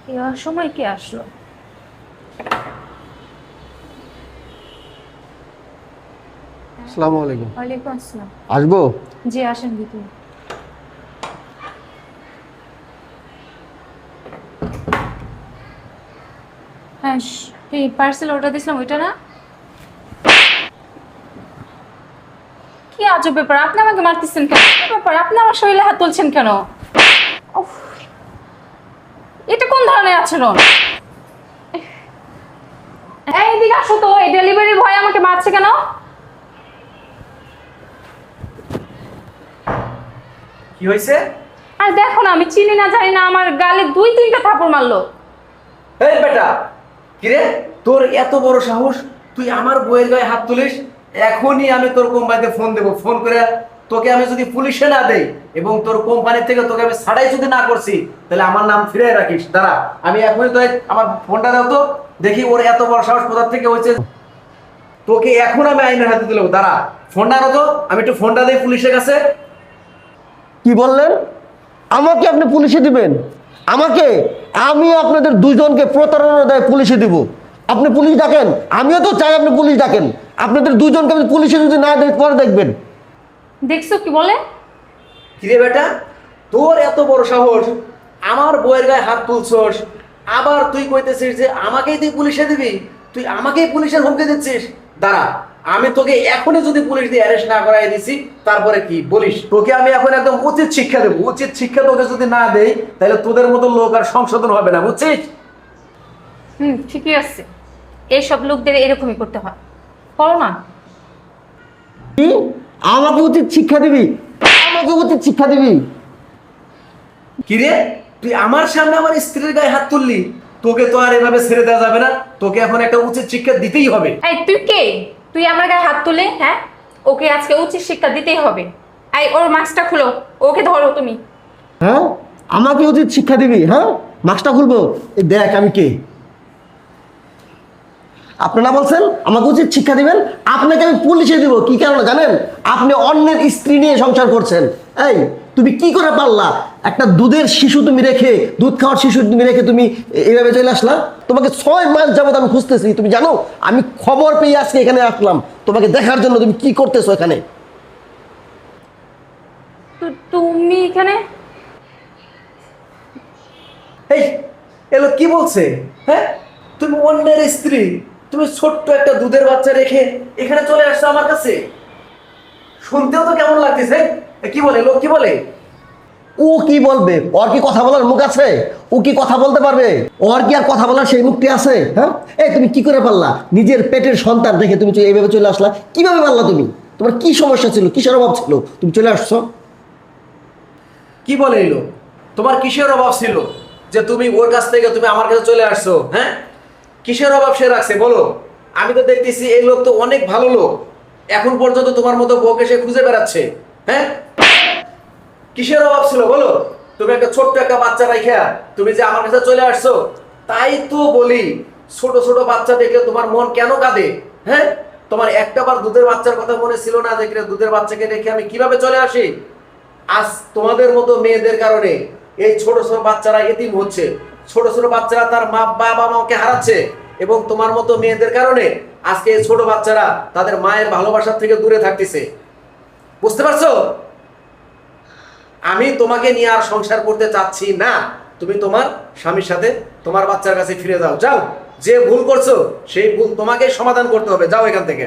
এই সময় কি আসলো? আসসালামু আলাইকুম। ওয়ালাইকুম আসসালাম। আসবো? জি আসেন ভিতরে। হ্যাঁ, এই পার্সেল অর্ডার দিয়েছিলাম ওইটা না? কি আজব ব্যাপার, আপনি আমাকে মারতেছেন কেন? কি ব্যাপার, আপনি আমার শরীরে হাত তুলছেন কেন? উফ, এটা কোন ধরনের আচরণ? এই এদিকে আসো তো, এই ডেলিভারি বয় আমাকে মারছে কেন? কি হয়েছে? আর দেখো না, আমি চিনি না জানি না, আমার গালে 2-3টা থাপড় মারলো। এই বেটা, কিরে তোর এত বড় সাহস, তুই আমার বউয়ের গায়ে হাত তুলিস? এখনই আমি তোর কোম্পানিতে ফোন দেবো। ফোন করে তোকে আমি যদি পুলিশে না দেই এবং তোর কোম্পানি থেকে তোকে আমি ছাড়াই যদি না করছি, তাহলে আমার নাম ফিরে রাখিস। দাঁড়া, আমি এখনই তো আমার ফোনটা দাও তো, দেখি ওর এত বড় সাহস কোথা থেকে হয়েছে। তোকে এখন আমি আইনের হাতে তুলে দেবো। দাঁড়া, ফোনটা আনো তো, আমি একটু ফোনটা দিই পুলিশের কাছে। কি বললেন? আমাকে আপনি পুলিশে দিবেন? আমাকে? আমি আপনাদের দুজনকে প্রতারণার দায়ে পুলিশে দিব। আপনি পুলিশ ডাকেন, আমিও তো চাই আপনি পুলিশ ডাকেন। আপনাদের দুজনকে আপনি পুলিশে যদি না দেন পরে দেখবেন। দেখছো কি বলে? কিরে বেটা, তোর এত বড় সাহস, আমার বউয়ের গায়ে হাত তুলছস, আবার তুই কইতেছিস যে আমাকেই তুই পুলিশে দিবি, তুই আমাকেই পুলিশের হুমকি দিচ্ছিস। দাঁড়া, আমি তোকে এখনই যদি পুলিশ দিয়ে অ্যারেস্ট না করাই দিছি, তারপরে কি বলিস? তোকে আমি এখন একদম উচিত শিক্ষা দেবো। উচিত শিক্ষা তোকে যদি না দেই, তাহলে তোদের মতো লোক আর সংশোধন হবে না, বুঝছিস? ঠিকই আছে, এইসব লোকদের এরকমই করতে হয়। করো না। কি? আমাকে উচিত শিক্ষা দিবি? আমাকে উচিত শিক্ষা দিবি? কিরে, তুই আমার সামনে আমার স্ত্রীর গায়ে হাত তুললি? তোকে তো আর এভাবে ছেড়ে দেওয়া যাবে না, তোকে এখন একটা উচিত শিক্ষা দিতেই হবে। এই তুই কে? তুই আমার গায়ে হাত তুলে, হ্যাঁ? ওকে আজকে উচিত শিক্ষা দিতেই হবে। এই ওর মাস্কটা খুলো, ওকে ধরো তুমি। হ্যাঁ, আমাকে উচিত শিক্ষা দিবি? হ্যাঁ, মাস্কটা খুলবো? এই দেখ আমি কে। আপনারা বলছেন আমাকে উচিত শিক্ষা দিবেন, আপনাকে আমি পুলিশে দিব। কি কারণে জানেন? আপনি অন্যের স্ত্রী নিয়ে সংসার করছেন। এই তুমি কি করে পারলা? একটা দুধের শিশু তুমি রেখে, দুধ খাওয়ার শিশু তুমি রেখে তুমি এইভাবে চলে আসলা? তোমাকে 6 মাস যাবত আমি খুঁজতেছি, তুমি জানো? আমি খবর পেয়ে আজকে এখানে আসলাম তোমাকে দেখার জন্য তুমি কি করতেছো এখানে। তুমি এখানে? এই এলো কি বলছে? হ্যাঁ, তুমি অন্যের স্ত্রী, তুমি ছোট্ট একটা দুধের বাচ্চা রেখে এখানে চলে আসছো আমার কাছে? শুনতেও তো কেমন লাগতেছে। কি বলে লোক, কি বলে? ও কি বলবে? ওর কি কথা বলার মুখ আছে? ও কি কথা বলতে পারবে? ওর কি আর কথা বলার সেই মুখটি আছে? হ্যাঁ, এই তুমি কি করে পারলা? নিজের পেটের সন্তান দেখে তুমি এইভাবে চলে আসলা? কিভাবে পারলা তুমি? তোমার কি সমস্যা ছিল? কিসের অভাব ছিল তুমি চলে আসছো? কি বলে এলো? তোমার কিসের অভাব ছিল যে তুমি ওর কাছ থেকে তুমি আমার কাছে চলে আসছো? হ্যাঁ, কিসের অভাব সে রাখছে বলো? আমি তো দেখতেছি এই লোক তো অনেক ভালো লোক, এখন পর্যন্ত তোমার মতো বউকে সে খুঁজে বেড়াচ্ছে। হ্যাঁ, কিসের অভাব ছিল বলো? তুমি একটা ছোট্ট একটা বাচ্চা রাইখা তুমি যে আমার কাছে চলে আসছো, তাই তো বলি ছোট ছোট বাচ্চা দেখলে তোমার মন কেন কাঁদে? হ্যাঁ, তোমার একটাবার দুধের বাচ্চার কথা মনে ছিল না? দেখলে দুধের বাচ্চাকে দেখে আমি কিভাবে চলে আসি। আজ তোমাদের মতো মেয়েদের কারণে এই ছোট ছোট বাচ্চারা এতিম হচ্ছে, ছোট ছোট বাচ্চারা তার মা বাবা মাকে হারাচ্ছে, এবং তোমার মতো মেয়েদের কারণে আজকে এই ছোট বাচ্চারা তাদের মায়ের ভালোবাসার থেকে দূরে থাকতেছে। বুঝতে পারছো? আমি তোমাকে নিয়ে আর সংসার করতে চাচ্ছি না। তুমি তোমার স্বামীর সাথে তোমার বাচ্চার কাছে ফিরে যাও। যাও, যে ভুল করছো সেই ভুল তোমাকে সমাধান করতে হবে। যাও এখান থেকে।